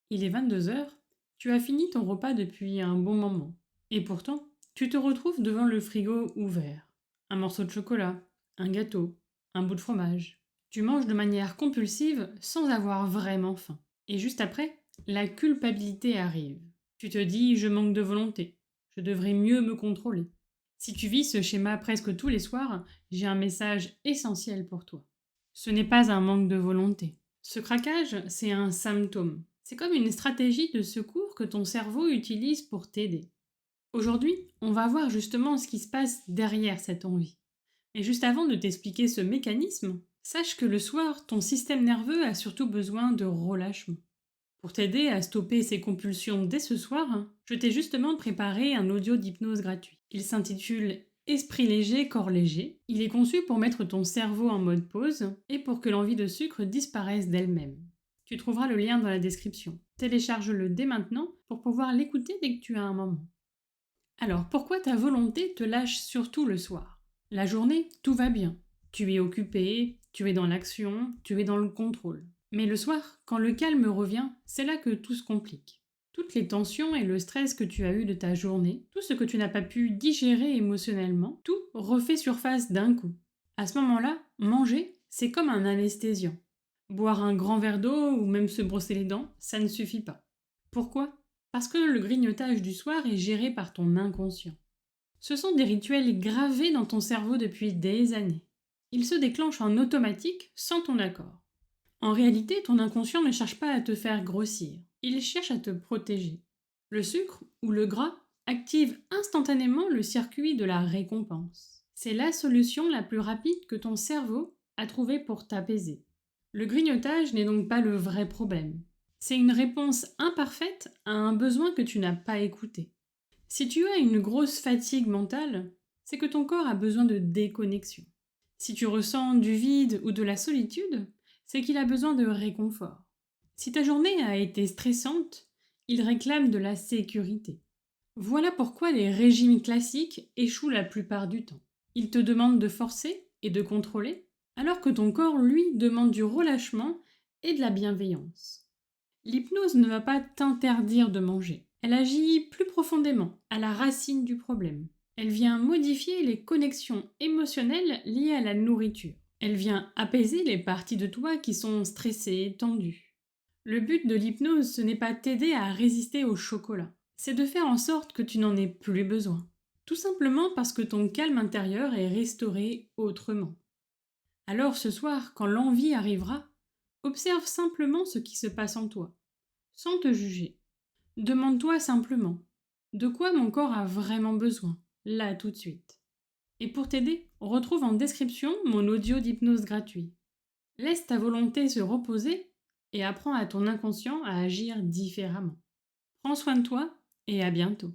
Il est 22 heures, tu as fini ton repas depuis un bon moment. Et pourtant, tu te retrouves devant le frigo ouvert. Un morceau de chocolat, un gâteau, un bout de fromage. Tu manges de manière compulsive sans avoir vraiment faim. Et juste après, la culpabilité arrive. Tu te dis je manque de volonté, je devrais mieux me contrôler. Si tu vis ce schéma presque tous les soirs, j'ai un message essentiel pour toi. Ce n'est pas un manque de volonté. Ce craquage, c'est un symptôme. C'est comme une stratégie de secours que ton cerveau utilise pour t'aider. Aujourd'hui, on va voir justement ce qui se passe derrière cette envie. Et juste avant de t'expliquer ce mécanisme, sache que le soir, ton système nerveux a surtout besoin de relâchement. Pour t'aider à stopper ces compulsions dès ce soir, je t'ai justement préparé un audio d'hypnose gratuit. Il s'intitule Esprit léger, corps léger. Il est conçu pour mettre ton cerveau en mode pause et pour que l'envie de sucre disparaisse d'elle-même. Tu trouveras le lien dans la description. Télécharge-le dès maintenant pour pouvoir l'écouter dès que tu as un moment. Alors, pourquoi ta volonté te lâche surtout le soir? La journée, tout va bien. Tu es occupé, tu es dans l'action, tu es dans le contrôle. Mais le soir, quand le calme revient, c'est là que tout se complique. Toutes les tensions et le stress que tu as eu de ta journée, tout ce que tu n'as pas pu digérer émotionnellement, tout refait surface d'un coup. À ce moment-là, manger, c'est comme un anesthésiant. Boire un grand verre d'eau ou même se brosser les dents, ça ne suffit pas. Pourquoi? Parce que le grignotage du soir est géré par ton inconscient. Ce sont des rituels gravés dans ton cerveau depuis des années. Ils se déclenchent en automatique sans ton accord. En réalité, ton inconscient ne cherche pas à te faire grossir, il cherche à te protéger. Le sucre ou le gras active instantanément le circuit de la récompense. C'est la solution la plus rapide que ton cerveau a trouvée pour t'apaiser. Le grignotage n'est donc pas le vrai problème. C'est une réponse imparfaite à un besoin que tu n'as pas écouté. Si tu as une grosse fatigue mentale, c'est que ton corps a besoin de déconnexion. Si tu ressens du vide ou de la solitude, c'est qu'il a besoin de réconfort. Si ta journée a été stressante, il réclame de la sécurité. Voilà pourquoi les régimes classiques échouent la plupart du temps. Ils te demandent de forcer et de contrôler, alors que ton corps, lui, demande du relâchement et de la bienveillance. L'hypnose ne va pas t'interdire de manger. Elle agit plus profondément, à la racine du problème. Elle vient modifier les connexions émotionnelles liées à la nourriture. Elle vient apaiser les parties de toi qui sont stressées, tendues. Le but de l'hypnose, ce n'est pas t'aider à résister au chocolat. C'est de faire en sorte que tu n'en aies plus besoin. Tout simplement parce que ton calme intérieur est restauré autrement. Alors ce soir, quand l'envie arrivera, observe simplement ce qui se passe en toi, sans te juger. Demande-toi simplement, de quoi mon corps a vraiment besoin, là tout de suite. Et pour t'aider, retrouve en description mon audio d'hypnose gratuit. Laisse ta volonté se reposer et apprends à ton inconscient à agir différemment. Prends soin de toi et à bientôt.